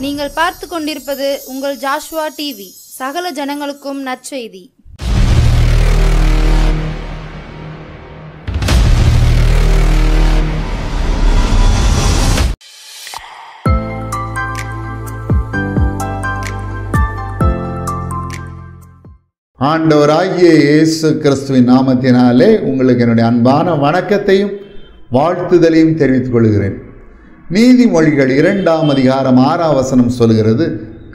நீங்கள் பார்த்து கொண்டிருப்பது உங்கள் ஜாஷ்வா டிவி. சகல ஜனங்களுக்கும் நற்செய்தி. ஆண்டவராகிய இயேசு கிறிஸ்துவின் நாமத்தினாலே உங்களுக்கு என்னுடைய அன்பான வணக்கத்தையும் வாழ்த்துதலையும் தெரிவித்துக் கொள்கிறேன். நீதிமொழிகள் 2ஆம் அதிகாரம் 6ஆம் வசனம் சொல்கிறது,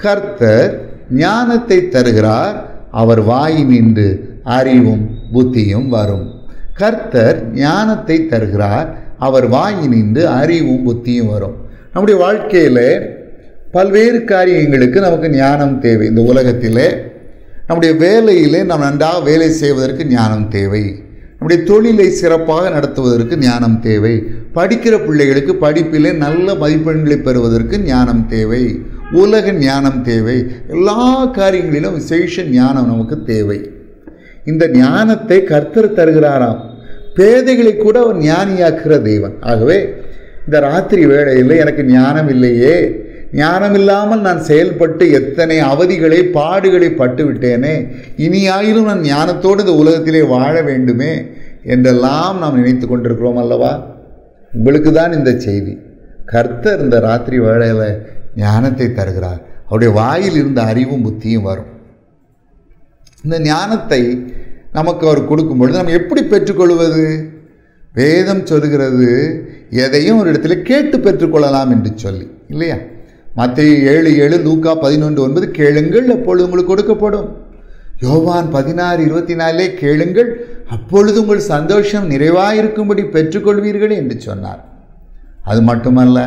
கர்த்தர் ஞானத்தை தருகிறார், அவர் வாயினின்று அறிவும் புத்தியும் வரும். கர்த்தர் ஞானத்தை தருகிறார், அவர் வாயினின்று அறிவும் புத்தியும் வரும். நம்முடைய வாழ்க்கையில் பல்வேறு காரியங்களுக்கு நமக்கு ஞானம் தேவை. இந்த உலகத்திலே நம்முடைய வேலையிலே நாம் நன்றாக வேலை செய்வதற்கு ஞானம் தேவை. நம்முடைய தொழிலை சிறப்பாக நடத்துவதற்கு ஞானம் தேவை. படிக்கிற பிள்ளைகளுக்கு படிப்பிலே நல்ல மதிப்பெண்களை பெறுவதற்கு ஞானம் தேவை. உலக ஞானம் தேவை. எல்லா காரியங்களிலும் விசேஷ ஞானம் நமக்கு தேவை. இந்த ஞானத்தை கர்த்தர் தருகிறாராம். பேதைகளை கூட அவர் ஞானியாக்குற தெய்வன். ஆகவே இந்த ராத்திரி வேளையில் எனக்கு ஞானம் இல்லையே, ஞானம் இல்லாமல் நான் செயல்பட்டு எத்தனை அவதிகளை பாடுகளை பட்டு விட்டேனே, இனியாயிலும் நான் ஞானத்தோடு இந்த உலகத்திலே வாழ வேண்டுமே என்றெல்லாம் நாம் நினைத்து கொண்டிருக்கிறோம் அல்லவா? உங்களுக்கு தான் இந்த செய்தி. கர்த்தர் இந்த ராத்திரி வேளையில் ஞானத்தை தருகிறார். அவருடைய வாயில் இருந்த அறிவும் புத்தியும் வரும். இந்த ஞானத்தை நமக்கு அவர் கொடுக்கும் பொழுது நம்ம எப்படி பெற்றுக்கொள்வது? வேதம் சொல்கிறது, எதையும் ஒரு இடத்துல கேட்டு பெற்றுக்கொள்ளலாம் என்று சொல்லி, இல்லையா? மத்தேயு 7:7, லூக்கா 11:9, கேளுங்கள் அப்பொழுது உங்களுக்கு கொடுக்கப்படும். யோவான் 16:24, கேளுங்கள் அப்பொழுது உங்கள் சந்தோஷம் நிறைவாயிருக்கும்படி பெற்றுக்கொள்வீர்கள் என்று சொன்னார். அது மட்டுமல்ல,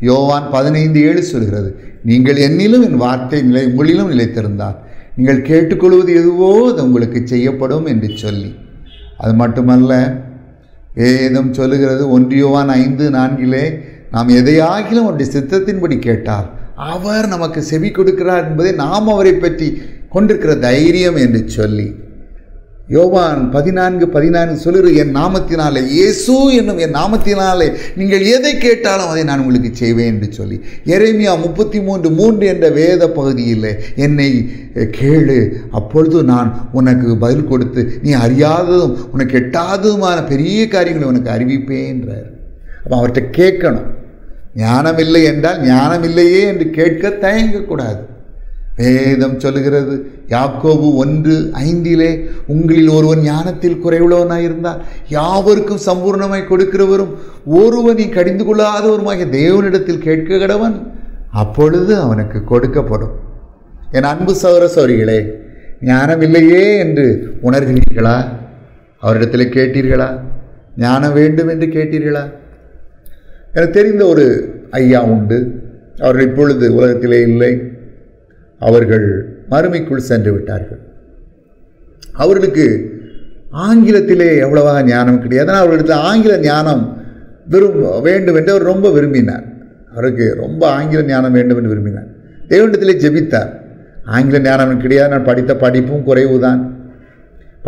யோவான் 15:7 சொல்கிறது, நீங்கள் என்னிலும் என் வார்த்தை உங்களிலும் நிலைத்திருந்தால் நீங்கள் கேட்டுக்கொள்வது எதுவோ அது உங்களுக்கு செய்யப்படும் என்று சொல்லி. அது மட்டுமல்ல, வேதம் சொல்லுகிறது 1 யோவான் 5:4, நாம் எதையாகிலும் அவருடைய சித்தத்தின்படி கேட்டால் அவர் நமக்கு செவி கொடுக்கிறார் என்பதை நாம் அவரை பற்றி கொண்டிருக்கிற தைரியம் என்று சொல்லி. யோவான் 14:14 சொல்லுற, என் நாமத்தினாலே, இயேசு என்னும் என் நாமத்தினாலே நீங்கள் எதை கேட்டாலும் அதை நான் உங்களுக்கு செய்வேன் என்று சொல்லி. எரேமியா 33:3 என்ற வேத பகுதியில், என்னை கேளு அப்பொழுது நான் உனக்கு பதில் கொடுத்து நீ அறியாததும் உனக்கு எட்டாததுமான பெரிய காரியங்களை உனக்கு அறிவிப்பேன் என்றார். அப்போ அவர்கிட்ட கேட்கணும். ஞானம் இல்லை என்றால் ஞானம் இல்லையே என்று கேட்க தயங்கக்கூடாது. வேதம் சொல்லுகிறது, யாக்கோபு 1:5, உங்களில் ஒருவன் ஞானத்தில் குறைவுள்ளவனாயிருந்தால் யாவருக்கும் சம்பூர்ணமாய் கொடுக்கிறவரும் ஒருவனை கடிந்து கொள்ளாதவருமாகிய தேவனிடத்தில் கேட்க கடவன், அப்பொழுது அவனுக்கு கொடுக்கப்படும். என் அன்பு சகோதர சகோதரிகளே, ஞானம் இல்லையே என்று உணர்கிறீர்களா? அவரிடத்தில் கேட்டீர்களா? ஞானம் வேண்டும் என்று கேட்டீர்களா? எனக்கு தெரிந்த ஒரு ஐயா உண்டு. அவர்கள் இப்பொழுது உலகத்திலே இல்லை. அவர்கள் மறுமைக்குள் சென்று விட்டார்கள். அவர்களுக்கு ஆங்கிலத்திலே எவ்வளவா ஞானம் கிடையாது. அதனால் அவர்களிடத்தில் ஆங்கில ஞானம் வேண்டும் என்று அவர் ரொம்ப விரும்பினார். அவருக்கு ரொம்ப ஆங்கில ஞானம் வேண்டும் என்று விரும்பினார். தேவனிடத்திலே ஜெபித்தார். ஆங்கில ஞானம் கிடையாது, நான் படித்த படிப்பும் குறைவு தான்,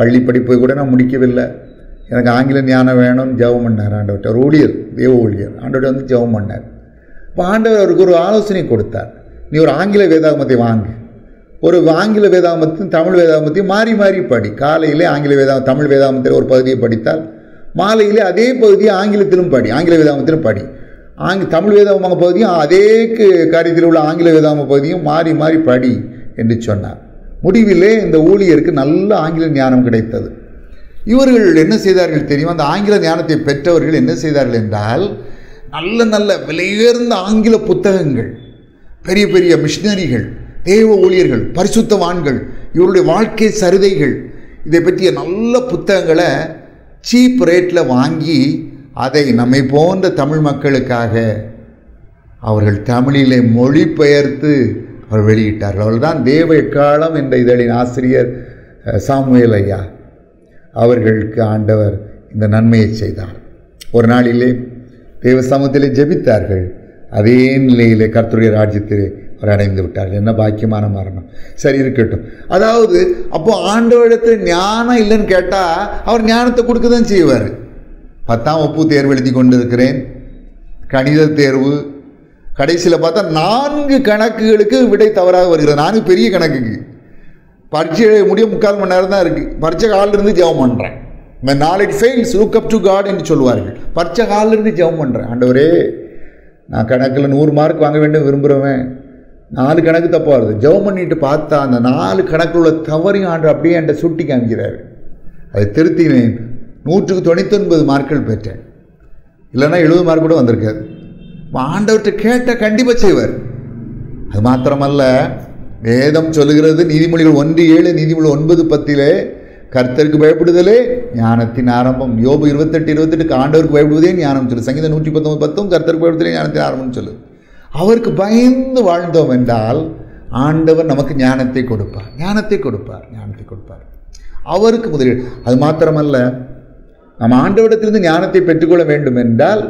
பள்ளி படிப்பை கூட நான் முடிக்கவில்லை, எனக்கு ஆங்கில ஞானம் வேணும்னு ஜெபம் பண்ணார் ஆண்டவர்கிட்ட. ஒரு ஊழியர், தேவ ஊழியர், ஆண்டவர்கிட்ட வந்து ஜெபம் பண்ணார். இப்போ ஆண்டவர் அவருக்கு ஒரு ஆலோசனை கொடுத்தார். நீ ஒரு ஆங்கில வேதாகமத்தை வாங்கு, ஒரு ஆங்கில வேதாகமத்தையும் தமிழ் வேதாகமத்தையும் மாறி மாறி படி. காலையிலே தமிழ் வேதாகமத்தில் ஒரு பகுதியை படித்தால் மாலையிலே அதே பகுதியை ஆங்கிலத்திலும் படி, ஆங்கில வேதாகமத்திலும் படி. தமிழ் வேதாகம பகுதியும் அதே காரியத்தில் உள்ள ஆங்கில வேதாகம பகுதியும் மாறி மாறி படி என்று சொன்னார். முடிவிலே இந்த ஊழியருக்கு நல்ல ஆங்கில ஞானம் கிடைத்தது. இவர்கள் என்ன செய்தார்கள் தெரியும்? அந்த ஆங்கில ஞானத்தை பெற்றவர்கள் என்ன செய்தார்கள் என்றால், நல்ல நல்ல விலையுயர்ந்த ஆங்கில புத்தகங்கள், பெரிய பெரிய மிஷினரிகள், தேவ ஊழியர்கள், பரிசுத்தவான்கள், இவருடைய வாழ்க்கை சரிதைகள், இதை பற்றிய நல்ல புத்தகங்களை சீப் ரேட்டில் வாங்கி அதை நம்மை போன்ற தமிழ் மக்களுக்காக அவர்கள் தமிழிலே மொழிபெயர்த்து அவர் வெளியிட்டார்கள். அவர்கள்தான் தேவ எக்காலம் என்ற இதழின் ஆசிரியர் சாமுவேல் ஐயா. அவர்களுக்கு ஆண்டவர் இந்த நன்மையை செய்தார். ஒரு நாளிலே தேவ சமூகத்திலே ஜெபித்தார்கள். அதே நிலையிலே கர்த்தருடைய ராஜ்யத்திலே அவர் அடைந்து விட்டார்கள். என்ன பாக்கியமான மரணம்! சரி, இருக்கட்டும். அதாவது அப்போ ஆண்டவரிடத்தில் ஞானம் இல்லைன்னு கேட்டால் அவர் ஞானத்தை கொடுக்க தான் செய்வார். 10ஆம் வகுப்பு தேர்வு எழுதி கொண்டு இருக்கிறேன், கணித தேர்வு, கடைசியில் பார்த்தா 4 கணக்குகளுக்கு விடை தவறாக வருகிறது. 4 பெரிய கணக்குக்கு. பரீட்சை முடிய 3/4 மணி நேரம் தான் இருக்குது. பரீட்சை காலில் இருந்து ஜெபம் பண்ணுறேன். Knowledge fails look up to God என்று சொல்வார்கள். பரீட்சை காலில் இருந்து ஜெபம் பண்ணுறேன். ஆண்டவரே, நான் கணக்கில் 100 மார்க் வாங்க வேண்டும் விரும்புகிறவன், 4 கணக்கு தப்பாக வருது. ஜெபம் பண்ணிட்டு பார்த்தா அந்த 4 கணக்கில் உள்ள தவறையும் ஆண்டு அப்படியே என்கிட்ட சுட்டி காமிக்கிறார். அதை திருத்தினேன். 100க்கு 99 மார்க்குகள் பெற்றேன். இல்லைன்னா 70 மார்க் கூட வந்திருக்காது. ஆண்டவர்கிட்ட கேட்டால் கண்டிப்பாக செய்வார். அது மாத்திரமல்ல, வேதம் சொல்லுகிறது, நீதிமொழிகள் 1:7, நீதிமொழிகள் 9:10 கர்த்தருக்கு பயப்படுதலே ஞானத்தின் ஆரம்பம். யோபு 28:28 ஆண்டவருக்கு பயப்படுவதே ஞானம் சொல்லு. சங்கீதம் 119:10 கர்த்தருக்கு பயப்படுதலே ஞானத்தின் ஆரம்பம் சொல்லு. அவருக்கு பயந்து வாழ்ந்தோம் என்றால் ஆண்டவர் நமக்கு ஞானத்தை கொடுப்பார், ஞானத்தை கொடுப்பார், ஞானத்தை கொடுப்பார். அவருக்கு முதலீடு. அது மாத்திரமல்ல, நம்ம ஆண்டவரிடத்திலிருந்து ஞானத்தை பெற்றுக்கொள்ள வேண்டும் என்றால்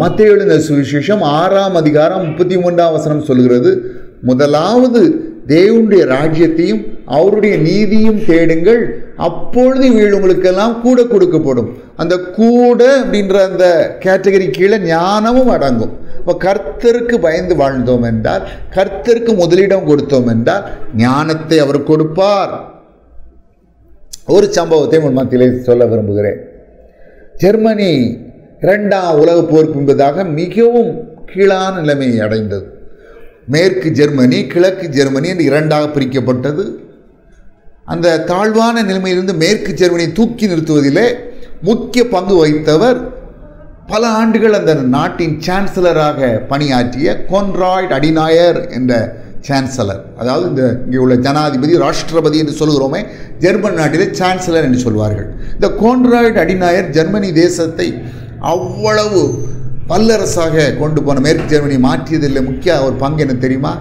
மத்தேயு எழுதின சுவிசேஷம் 6ஆம் அதிகாரம் 33ஆம் வசனம் சொல்கிறது, முதலாவது தேவனுடைய ராஜ்யத்தையும் அவருடைய நீதியும் தேடுங்கள், அப்பொழுது இவைகள் உங்களுக்கெல்லாம் கூட கொடுக்கப்படும். அந்த கூட அப்படின்ற அந்த கேட்டகரி கீழே ஞானமும் அடங்கும். இப்போ கர்த்தருக்கு பயந்து வாழ்ந்தோம் என்றால், கர்த்தருக்கு முதலிடம் கொடுத்தோம் என்றால் ஞானத்தை அவர் கொடுப்பார். ஒரு சம்பவத்தை உன் மத்தியிலே சொல்ல விரும்புகிறேன். ஜெர்மனி 2ஆம் உலகப் போருக்கு முன்பதாக மிகவும் கீழான நிலைமையை அடைந்தது. மேற்கு ஜெர்மனி, கிழக்கு ஜெர்மனி என்று 2ஆக பிரிக்கப்பட்டது. அந்த தாழ்வான நிலைமையிலிருந்து மேற்கு ஜெர்மனியை தூக்கி நிறுத்துவதிலே முக்கிய பங்கு வகித்தவர் பல ஆண்டுகள் அந்த நாட்டின் சான்சலராக பணியாற்றிய கோன்ராய்ட் அடினாயர் என்ற சான்சலர். அதாவது இங்கே உள்ள ஜனாதிபதி, ராஷ்டிரபதி என்று சொல்கிறோமே, ஜெர்மன் நாட்டிலே சான்சலர் என்று சொல்வார்கள். இந்த கோன்ராய்ட் அடினாயர் ஜெர்மனி தேசத்தை அவ்வளவு வல்லரசாக கொண்டு போன, மேற்கு ஜெர்மனி மாற்றியதில் முக்கிய ஒரு பங்கு என்ன தெரியுமா?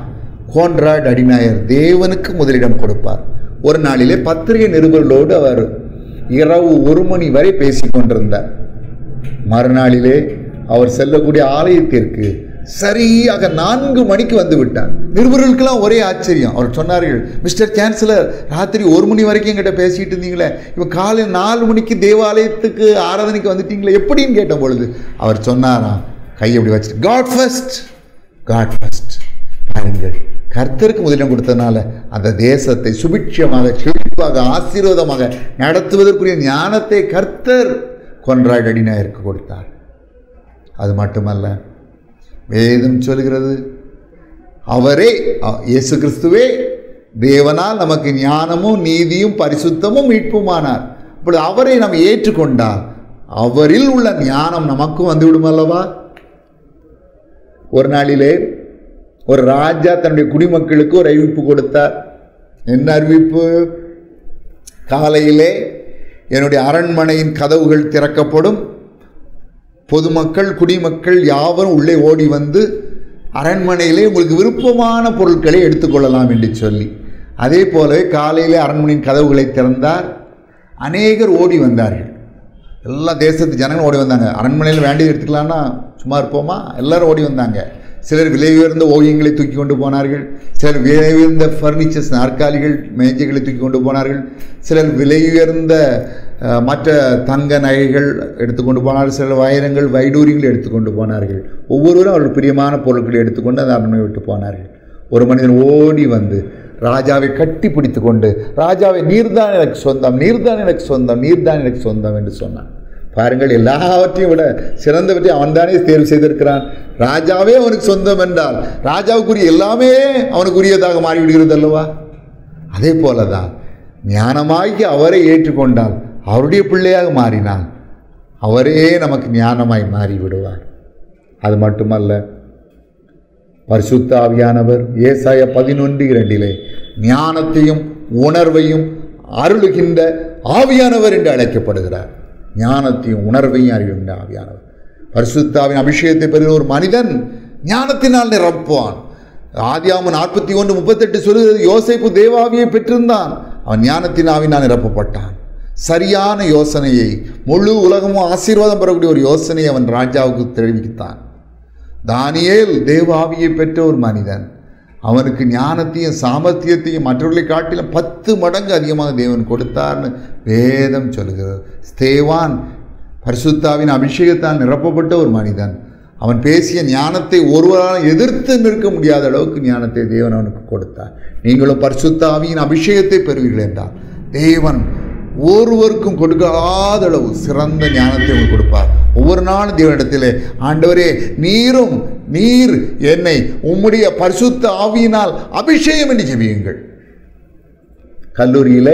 கோன்ராய்ட் அடினாயர் தேவனுக்கு முதலிடம் கொடுப்பார். ஒரு நாளிலே பத்திரிகை நிருபர்களோடு அவர் இரவு 1 மணி வரை பேசிக் கொண்டிருந்தார். மறுநாளிலே அவர் செல்லக்கூடிய ஆலயத்திற்கு சரியாக 4 மணிக்கு வந்து விட்டார். நிருபர்களுக்கெல்லாம் ஒரே ஆச்சரியம். அவர் சொன்னார்கள், மிஸ்டர் சான்சலர், ராத்திரி 1 மணி வரைக்கும் என்கிட்ட பேசிட்டு இருந்தீங்களே, இப்போ காலை 4 மணிக்கு தேவாலயத்துக்கு ஆராதனைக்கு வந்துட்டீங்களே, எப்படின்னு கேட்ட பொழுது அவர் சொன்னாராம், கையை அப்படி வச்சுட்டு, காட் ஃபர்ஸ்ட், காட் ஃபர்ஸ்ட். பாருங்கள், கர்த்தருக்கு முதலிடம் கொடுத்ததுனால அந்த தேசத்தை சுபிட்சமாக, செழிப்பாக, ஆசீர்வாதமாக நடத்துவதற்குரிய ஞானத்தை கர்த்தர் கோன்ராய்ட் அடினாயருக்கு கொடுத்தார். அது மட்டுமல்ல, வேதம் சொல்கிறது, அவரே, இயேசு கிறிஸ்துவே தேவனால் நமக்கு ஞானமும் நீதியும் பரிசுத்தமும் மீட்புமானார். இப்படி அவரை நாம் ஏற்றுக்கொண்டால் அவரில் உள்ள ஞானம் நமக்கும் வந்துவிடும் அல்லவா? ஒரு நாளிலே ஒரு ராஜா தன்னுடைய குடிமக்களுக்கு ஒரு அறிவிப்பு கொடுத்தார். என்ன அறிவிப்பு? காலையிலே என்னுடைய அரண்மனையின் கதவுகள் திறக்கப்படும், பொதுமக்கள், குடிமக்கள் யாவரும் உள்ளே ஓடி வந்து அரண்மனையிலே உங்களுக்கு விருப்பமான பொருட்களை எடுத்துக்கொள்ளலாம் என்று சொல்லி, அதே போலவே காலையிலே அரண்மனையின் கதவுகளை திறந்தார். அநேகர் ஓடி வந்தார்கள். எல்லா தேசத்து ஜனங்களும் ஓடி வந்தாங்க. அரண்மனையில் வேண்டியது எடுத்துக்கலான்னா சும்மா இருப்போமா? எல்லாரும் ஓடி வந்தாங்க. சிலர் விலை உயர்ந்த ஓவியங்களை தூக்கி கொண்டு போனார்கள். சிலர் விலை உயர்ந்த ஃபர்னிச்சர்ஸ், நாற்காலிகள், மேஜைகளை தூக்கி கொண்டு போனார்கள். சிலர் விலை உயர்ந்த மற்ற தங்க நகைகள் எடுத்துக்கொண்டு போனார்கள். சிலர் வைரங்கள், வைடூரியங்கள் எடுத்துக்கொண்டு போனார்கள். ஒவ்வொருவரும் அவர்கள் பிரியமான பொருட்களை எடுத்துக்கொண்டு அந்த அரண்மனை விட்டு போனார்கள். ஒரு மனிதன் ஓடி வந்து ராஜாவை கட்டி பிடித்து கொண்டு, ராஜாவை நீர்தான் எனக்கு சொந்தம், நீர்தான் எனக்கு சொந்தம், நீர்தான் எனக்கு சொந்தம் என்று சொன்னான். பாருங்கள், எல்லாவற்றையும் விட சிறந்தவற்றை அவன்தானே தேர்வு செய்திருக்கிறான். ராஜாவே அவனுக்கு சொந்தம் என்றால் ராஜாவுக்குரிய எல்லாமே அவனுக்குரியதாக மாறிவிடுகிறது அல்லவா? அதே போலதான் ஞானமாகி அவரை ஏற்றுக்கொண்டால், அவருடைய பிள்ளையாக மாறினால் அவரே நமக்கு ஞானமாய் மாறிவிடுவார். அது மட்டுமல்ல, பரிசுத்த ஆவியானவர் ஏசாயா 11:2 ஞானத்தையும் உணர்வையும் அருளுகின்ற ஆவியானவர் என்று அழைக்கப்படுகிறார். ஞானத்தையும் உணர்வையும் அறிகின்ற ஆவியானவர். பரிசுத்தாவின் அபிஷேகத்தை பெறுகிற ஒரு மனிதன் ஞானத்தினால் நிரப்புவான். ஆதியாகமம் 41:38 சொல்லுகிறது, யோசேப்பு தேவாவியை பெற்றிருந்தான், அவன் ஞானத்தின் ஆவியினால் நிரப்பப்பட்டான். சரியான யோசனையை, முழு உலகமும் ஆசீர்வாதம் பெறக்கூடிய ஒரு யோசனையை அவன் ராஜாவுக்கு தெரிவித்தான். தானியேல் தேவாவியை பெற்ற ஒரு மனிதன். அவனுக்கு ஞானத்தையும் சாமர்த்தியத்தையும் மற்றவர்களை காட்டிலும் 10 மடங்கு அதிகமாக தேவன் கொடுத்தார்னு வேதம் சொல்கிறது. ஸ்தேவான் பரிசுத்தாவின் அபிஷேகத்தால் நிரப்பப்பட்ட ஒரு மனிதன். அவன் பேசிய ஞானத்தை ஒருவரால் எதிர்த்து நிற்க முடியாத அளவுக்கு ஞானத்தை தேவன் அவனுக்கு கொடுத்தார். நீங்களும் பரிசுத்த ஆவியின் அபிஷேகத்தை பெறுவீர்கள் என்றார். தேவன் ஒருவருக்கும் கொடுக்காத அளவு சிறந்த ஞானத்தை உங்களுக்கு கொடுப்பார். ஒவ்வொரு நாளும் தேவனிடத்திலே, ஆண்டவரே நீர் என்னை உம்முடைய பரிசுத்த ஆவியினால் அபிஷேகம் என்று ஜெபியுங்கள். கல்லூரியில்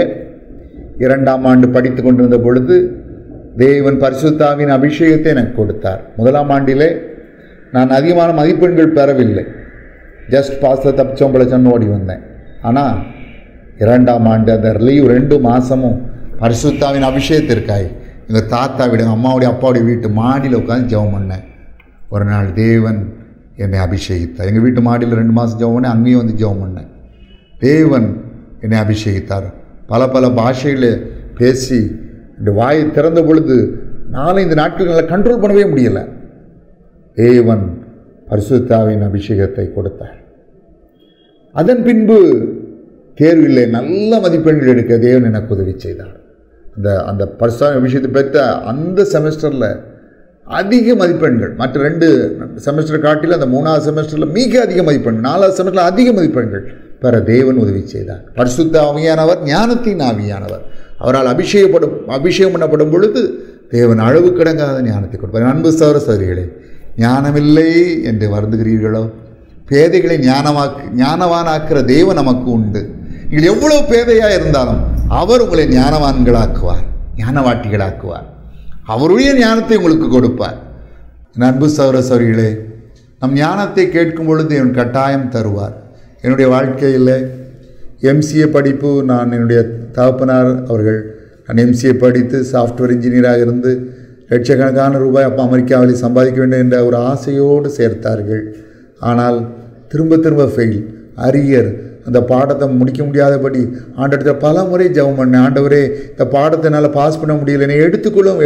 2ஆம் ஆண்டு படித்து கொண்டிருந்த பொழுது தேவன் பரிசுத்த ஆவியின் அபிஷேகத்தை எனக்கு கொடுத்தார். 1ஆம் ஆண்டிலே நான் அதிகமான மதிப்பெண்கள் பெறவில்லை. ஜஸ்ட் பாஸில் தப்பிச்சோம் பிழைச்சோன்னு ஓடி வந்தேன். ஆனால் 2ஆம் ஆண்டு அந்த லீவ் 2 மாதமும் பரிசுத்த ஆவியின் அபிஷேகத்திற்காய் எங்கள் தாத்தாவிட அம்மாவுடைய அப்பாவுடைய வீட்டு மாடியில் உட்காந்து ஜெபம் பண்ணேன். ஒரு நாள் தேவன் என்னை அபிஷேகித்தார். எங்கள் வீட்டு மாடியில் 2 மாதம் ஜெபம் பண்ணேன். அங்கேயும் வந்து ஜெபம் பண்ணேன். தேவன் என்னை அபிஷேகித்தார். பல பாஷைகளை பேசி இந்த வாயை திறந்த பொழுது 4-5 நாட்கள் நல்லா கண்ட்ரோல் பண்ணவே முடியலை. தேவன் பரிசுத்த ஆவியின் அபிஷேகத்தை கொடுத்தார். அதன் பின்பு தேர்வில்லை நல்ல மதிப்பெண்கள் எடுக்க தேவன் எனக்கு உதவி செய்தார். அந்த பரிசுத்த அபிஷேகத்தை பெற்ற அந்த செமஸ்டரில் அதிக மதிப்பெண்கள், மற்ற 2 செமஸ்டர் காட்டில் அந்த 3ஆவது செமஸ்டரில் மிக அதிக மதிப்பெண்கள், 4ஆவது செமஸ்டரில் அதிக மதிப்பெண்கள் பெற தேவன் உதவி செய்தார். பரிசுத்த ஆவியானவர் ஞானத்தின் ஆவியானவர். அவரால் அபிஷேகம் பண்ணப்படும் பொழுது தேவன் அளவு கடங்காத ஞானத்தை கொடுப்பார். அன்பு சகோதர சகோதரிகளே, ஞானமில்லை என்று வருந்துகிறீர்களோ? பேதைகளை ஞானவானாக்குற தேவன் நமக்கு உண்டு. நீங்கள் எவ்வளவு பேதையாக இருந்தாலும் அவர் உங்களை ஞானவான்களாக்குவார், ஞானவாட்டிகளாக்குவார். அவருடைய ஞானத்தை உங்களுக்கு கொடுப்பார். அன்பு சகோதர சகோதரிகளே, நம் ஞானத்தை கேட்கும் பொழுது என் கட்டாயம் தருவார். என்னுடைய வாழ்க்கையில் MCA படிப்பு, நான் என்னுடைய தகப்பனார் அவர்கள் நான் MCA படித்து சாஃப்ட்வேர் இன்ஜினியராக இருந்து லட்சக்கணக்கான ரூபாய் அப்போ அமெரிக்காவில் சம்பாதிக்க வேண்டும் என்ற ஒரு ஆசையோடு சேர்த்தார்கள். ஆனால் திரும்ப ஃபெயில், அரியர். அந்த பாடத்தை முடிக்க முடியாதபடி ஆண்டவர்கிட்ட பல முறை ஜெபம் பண்ணேன். ஆண்டவரே, இந்த பாடத்தை என்னால் பாஸ் பண்ண முடியல, என்னை எடுத்துக்கொள்ளும்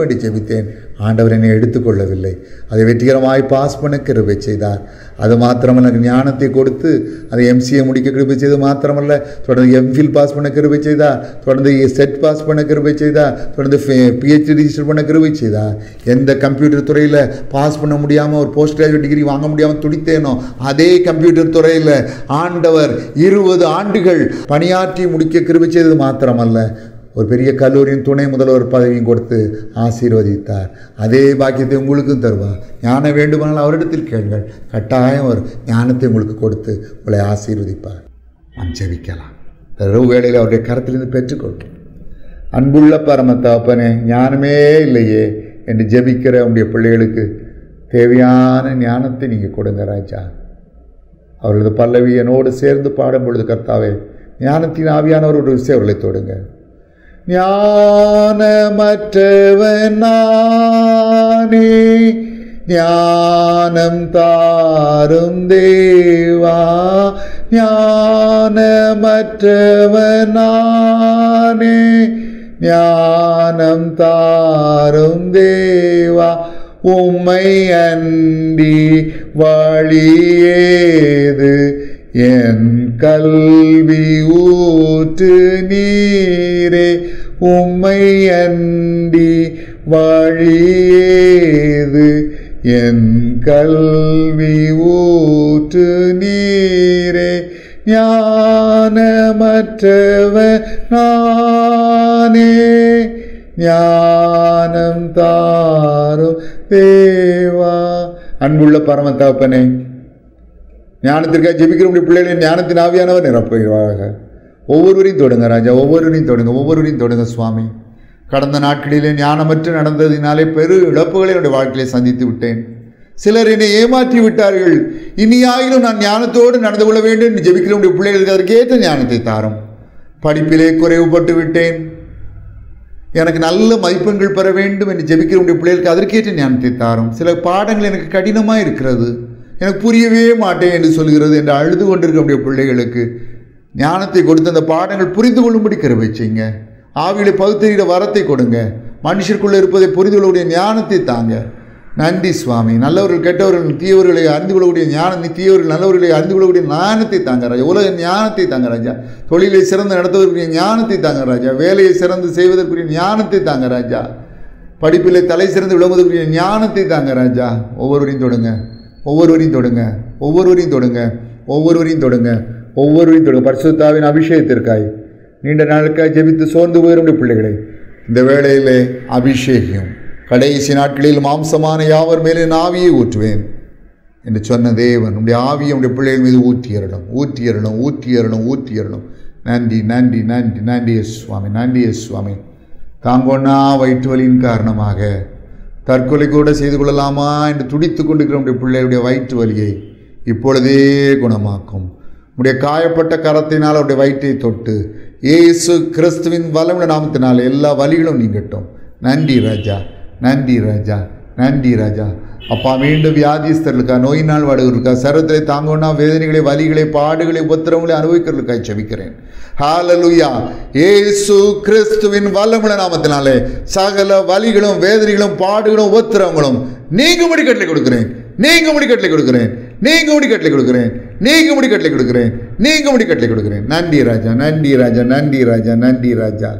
என்று ஜெபித்தேன். ஆண்டவர் என்னை எடுத்துக்கொள்ளவில்லை. அதை வெற்றிகரமாய் பாஸ் பண்ண கிருபை செய்தார். அது மாத்திரமல்ல, எனக்கு ஞானத்தை கொடுத்து அதை MCA முடிக்க கிருபை செய்து மாத்திரமல்ல, தொடர்ந்து MPhil பாஸ் பண்ண கிருபை செய்தார், தொடர்ந்து செட் பாஸ் பண்ண கிருபை செய்தார், தொடர்ந்து PhD ரிஜிஸ்டர் பண்ண கிருபை செய்தார். எந்த கம்ப்யூட்டர் துறையில் பாஸ் பண்ண முடியாமல் ஒரு போஸ்ட் கிராஜுவேட் டிகிரி வாங்க முடியாமல் துடித்தேனோ, அதே கம்ப்யூட்டர் துறையில் ஆண்டவர் 20 ஆண்டுகள் பணியாற்றி முடிக்க கிருபை செய்தது மாத்திரமல்ல, ஒரு பெரிய கல்லூரியின் துணை முதல்வர் பதவியும் கொடுத்து ஆசீர்வதித்தார். அதே பாக்கியத்தை உங்களுக்கும் தருவார். ஞானம் வேண்டுமானால் அவரிடத்தில் கேளுங்கள், கட்டாயம் அவர் ஞானத்தை உங்களுக்கு கொடுத்து உங்களை ஆசீர்வதிப்பார். நாம் ஜெபிக்கலாம். இரவு வேளையில் அவருடைய கரத்திலிருந்து பெற்றுக்கொள்கிறோம். அன்புள்ள பரம தகப்பனே, ஞானமே இல்லையே என்று ஜெபிக்கிற உங்களுடைய பிள்ளைகளுக்கு தேவையான ஞானத்தை நீங்கள் கொடுங்க ராஜா. அவர்களது பல்லவி என்னோடு சேர்ந்து பாடும் பொழுது கர்த்தாவே, ஞானத்தின் ஆவியானவர் ஒரு விஷயம் அவர்களை தொடுங்க. ஞானமற்றவன் நானே, ஞானம் தாரும் தேவா. ஞானமற்றவன் நானே, ஞானம் தாரும் தேவா. உம்மை அன்றி வழியேது, என் கல்வி ஊற்று நீரே. உம்மை அன்றி வழியேது, என் கல்வி ஊற்று நீரே. ஞானமற்றவன் நானே, ஞானம் தாரும் தேவா. அன்புள்ள பரம தகப்பனே, ஞானத்திற்காக ஜெபிக்கிற பிள்ளைகளின் ஞானத்தின் ஆவியானவர் நிரப்புவாராக. ஒவ்வொருவரையும் தொடுங்க ராஜா, ஒவ்வொருவரையும் தொடுங்க சுவாமி. கடந்த நாட்களிலே ஞானமற்று நடந்ததினாலே பெரு இழப்புகளை என்னுடைய வாழ்க்கையை சந்தித்து விட்டேன். சிலர் என்னை ஏமாற்றி விட்டார்கள். இனியாயிலும் நான் ஞானத்தோடு நடந்து கொள்ள வேண்டும் என்று ஜெபிக்கிற பிள்ளைகளுக்கு அதற்கேற்ற ஞானத்தை தாரும். படிப்பிலே குறைவுபட்டு விட்டேன், எனக்கு நல்ல மதிப்பெண்கள் பெற வேண்டும் என்று ஜெபிக்கிற பிள்ளைகளுக்கு அதற்கேற்ற ஞானத்தை தாரும். சில பாடங்கள் எனக்கு கடினமாக இருக்கிறது, எனக்கு புரியவே மாட்டேன் என்று சொல்கிறது என்று அழுது கொண்டிருக்க பிள்ளைகளுக்கு ஞானத்தை கொடுத்து அந்த பாடங்கள் புரிந்து கொள்ளும்படி கிருபை செய்யுங்க. ஆவிகளை பகுத்தறிகிற வரத்தை கொடுங்க. மனுஷருக்குள்ளே இருப்பதை புரிந்து கொள்ளக்கூடிய ஞானத்தை தாங்க. நன்றி சுவாமி. நல்லவர்கள் கெட்டவர்கள் தீயவர்களை அறிந்து கொள்ளக்கூடிய ஞானம், தீயவர்கள் நல்லவர்களை அறிந்து கொள்ளக்கூடிய ஞானத்தை தாங்க ராஜா. உலக ஞானத்தை தாங்க ராஜா. தொழிலை சிறந்து நடத்துவதற்குரிய ஞானத்தை தாங்க ராஜா. வேலையை சிறந்து செய்வதற்குரிய ஞானத்தை தாங்க ராஜா. படிப்பிலே தலை சிறந்து விளங்குவதற்குரிய ஞானத்தை தாங்க ராஜா. ஒவ்வொருவரையும் தொடுங்க, ஒவ்வொருவரையும் தொடுங்க, ஒவ்வொருவரையும் தொடுங்க, ஒவ்வொருவரையும் தொடுங்க, ஒவ்வொருவரையும் தொடுங்க. பரிசுத்தாவின் அபிஷேகத்திற்காய் நீண்ட நாளுக்காய் ஜெபித்து சோர்ந்து போயிடும் பிள்ளைகளை இந்த வேளையிலே அபிஷேகம். கடைசி நாட்களில் மாம்சமான யாவர் மேலே நான் ஆவியை ஊற்றுவேன் என்று சொன்ன தேவன் உடைய ஆவியை உடைய பிள்ளைகள் மீது ஊற்றியறணும், ஊற்றியறணும், ஊற்றியறணும், ஊற்றியறணும். நன்றி, நன்றி, நன்றி, நன்றி சுவாமி, நன்றி சுவாமி. தாங்கொன்னா வயிற்று வலியின் காரணமாக தற்கொலை கூட செய்து கொள்ளலாமா என்று துடித்து கொண்டிருக்கிற உடைய பிள்ளையுடைய வயிற்று வலியை இப்பொழுதே குணமாக்கும். உடைய காயப்பட்ட கரத்தினால் அவருடைய வயிற்றை தொட்டு இயேசு கிறிஸ்துவின் வல்லமுள்ள நாமத்தினால் எல்லா வலிகளும் நீங்கட்டும். நன்றி ராஜா, நன்றி ராஜா, நன்றி ராஜா. அப்பா, மீண்டும் வியாதிஸ்தர்களுக்கா, நோயினால் வாடுகிறதுக்கா, சரத்திலே தாங்கொன்னா வேதனைகளை, வலிகளை, பாடுகளை, உபத்திரவங்களை அனுபவிக்கிறதுக்காய் செபிக்கிறேன். ஹல்லேலூயா. இயேசு கிறிஸ்துவின் வல்லமுள்ள நாமத்தினாலே சகல வலிகளும், வேதனைகளும், பாடுகளும், உபத்திரவங்களும் நீங்கும்படி கட்டளை கொடுக்கிறேன், நீங்கும்படி கட்டளை கொடுக்கிறேன், நீங்கும்படி கட்டளை கொடுக்கிறேன், நீங்கும்படி கட்டளை கொடுக்கிறேன், நீங்கும்படி கட்டளை கொடுக்கிறேன். நன்றி ராஜா, நன்றி ராஜா, நன்றி ராஜா, நன்றி ராஜா,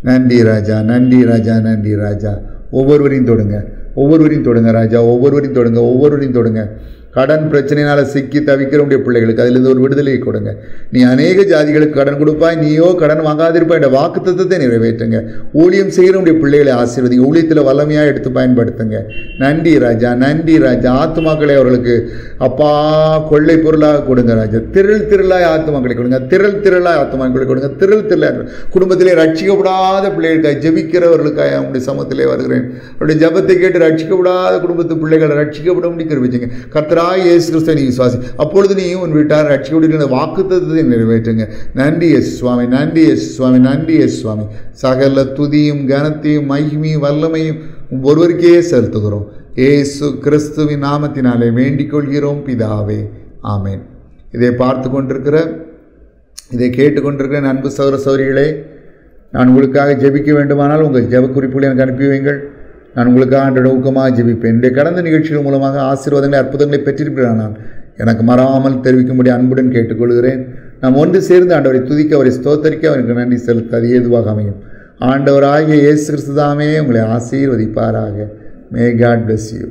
நன்றி ராஜா, நன்றி ராஜா, நன்றி ராஜா. ஒவ்வொருவரையும் தொடுங்க, ஒவ்வொருவரையும் தொடுங்க ராஜா, ஒவ்வொருவரையும் தொடுங்க, ஒவ்வொருவரையும் தொடுங்க. கடன் பிரச்சனையினால் சிக்கி தவிக்கிறவுடைய பிள்ளைகளுக்கு அதிலிருந்து ஒரு விடுதலையை கொடுங்க. நீ அநேக ஜாதிகளுக்கு கடன் கொடுப்பாய், நீயோ கடன் வாங்காதிருப்பாய் என்ற வாக்கு தத்தத்தை நிறைவேற்றுங்க. ஊழியம் செய்கிறவுடைய பிள்ளைகளை ஆசீர்வதிங்க, ஊழியத்தில் வல்லமையாக எடுத்து பயன்படுத்துங்க. நன்றி ராஜா, நன்றி ராஜா. ஆத்துமாக்களை அவர்களுக்கு அப்பா கொள்ளை பொருளாக கொடுங்க ராஜா. திரள் திரளாய் ஆத்துமாக்களை கொடுங்க, திரள் திரளாய் ஆத்துமாக்களை கொடுங்க, திரள் திரளாய். குடும்பத்திலே ரட்சிக்கப்படாத பிள்ளைகளுக்காக ஜெபிக்கிறவர்களுக்காக அவங்களுடைய சமத்திலே வருகிறேன். அவருடைய ஜபத்தை கேட்டு ரட்சிக்கப்படாத குடும்பத்து பிள்ளைகளை ரட்சிக்கப்பட முடிக்க வச்சுங்க. கர்த்தராகிய இயேசு கிறிஸ்துவை நீ விசுவாசி, அப்பொழுது நீயும் உன் வீட்டார் ரட்சிக்கப்படுகிற வாக்குத்தத்தத்தை நிறைவேற்றுங்க. நன்றி இயேசு சுவாமி, நன்றி இயேசு சுவாமி, நன்றி இயேசு சுவாமி. சகல துதியும் கனத்தையும் மகிமையும் வல்லமையும் ஒருவருக்கே செலுத்துகிறோம். இயேசு கிறிஸ்துவின் நாமத்தினாலே வேண்டிக் கொள்கிறோம் பிதாவே, ஆமேன். இதை பார்த்து கொண்டிருக்கிற, இதை கேட்டுக்கொண்டிருக்கிற அன்பு சகோதர சகோதரிகளே, நான் உங்களுக்காக ஜெபிக்க வேண்டுமானால் உங்கள் ஜெப குறிப்புகளை எனக்கு அனுப்பி வைங்கள். நான் உங்களுக்காக ஆண்டோட ஊக்கமாக ஜெபிப்பேன். என்னுடைய கடந்த நிகழ்ச்சிகள் மூலமாக ஆசீர்வாதங்களை, அற்புதங்களை பெற்றிருக்கிறான். எனக்கு மறாமல் தெரிவிக்கும்படி அன்புடன் கேட்டுக்கொள்கிறேன். நாம் ஒன்று சேர்ந்து ஆண்டவரை துதிக்க, அவரை ஸ்தோத்தரிக்க, அவருக்கு நன்றி செலுத்த அது ஏதுவாக அமையும். ஆண்டவராகிய இயேசு கிறிஸ்து தாமே உங்களை ஆசீர்வதிப்பாராக. May God bless you.